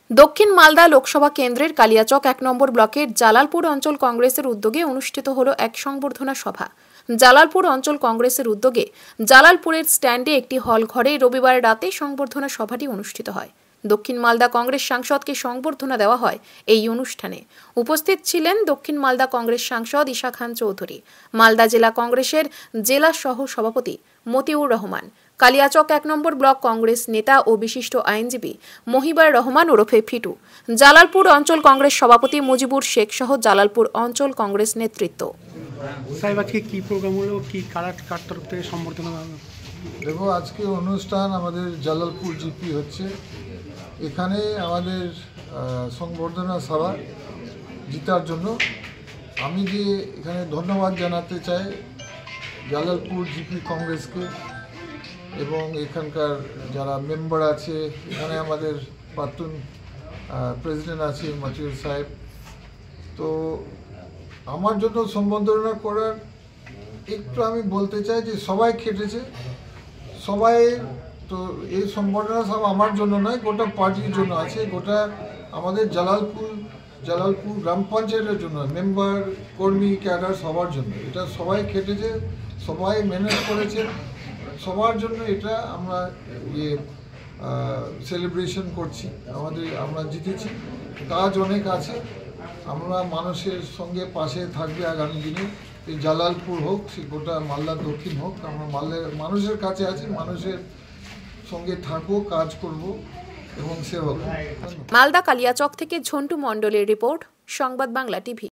দক্ষিণ মালদা লোকসভা কেন্দ্রের কালিয়াচক ১ নম্বর ব্লকের জালালপুর অঞ্চল কংগ্রেসের উদ্যোগে অনুষ্ঠিত হল এক সংবর্ধনা সভা। জালালপুর অঞ্চল কংগ্রেসের উদ্যোগে জালালপুরের স্ট্যান্ডে একটি হল ঘরে রবিবার রাতে সংবর্ধনা সভাটি অনুষ্ঠিত হয়। দক্ষিণ মালদা কংগ্রেস সাংসদকে সংবর্ধনা দেওয়া হয়। এই অনুষ্ঠানে উপস্থিত ছিলেন দক্ষিণ মালদা কংগ্রেস সাংসদ ঈশা খান চৌধুরী, মালদা জেলা কংগ্রেসের জেলা সহ সভাপতি মতিউর রহমান, কালিয়াচক ১ নম্বর ব্লক কংগ্রেস নেতা ও বিশিষ্ট আইনজীবী মহিবার রহমান ওরফে ফিটু, জালালপুর অঞ্চল কংগ্রেস সভাপতি মুজিবুর শেখ সহ জালালপুর অঞ্চল কংগ্রেস নেতৃত্ব। সাহেব, আজকে কি প্রোগ্রাম হলো, কি কার তরফ থেকে সম্বর্ধনা? দেখো, আজকে অনুষ্ঠান আমাদের জালালপুর জিপি হচ্ছে। এখানে আমাদের সংবর্ধনা সভা জিতার জন্য আমি যে এখানে ধন্যবাদ জানাতে চাই জালালপুর জিপি কংগ্রেসকে এবং এখানকার যারা মেম্বার আছে। এখানে আমাদের প্রাক্তন প্রেসিডেন্ট আছে মতিউর সাহেব। তো আমার জন্য সম্বর্ধনা করার একটু আমি বলতে চাই যে সবাই খেটেছে, সবাই। তো এই সম্বর্ধনা সব আমার জন্য নয়, গোটা পার্টির জন্য আছে, গোটা আমাদের জালালপুর গ্রাম পঞ্চায়েতের জন্য, মেম্বার, কর্মী, ক্যাডার সবার জন্য। এটা সবাই খেটেছে, সবাই মেহনত করেছে, সবার জন্য এটা আমরা সেলিব্রেশন করছি। আমরা জিতেছি, কাজ অনেক আছে, আমরা মানুষের সঙ্গে পাশে থাকবে আগামী দিনে। এই জালালপুর হোক, সে গোটা মালদা দক্ষিণ হোক, আমরা মানুষের কাছে আছি, মানুষের সঙ্গে থাকবো, কাজ করব এবং সেবা করব। মালদা কালিয়াচক থেকে ঝন্টু মণ্ডলের রিপোর্ট, সংবাদ বাংলা টিভি।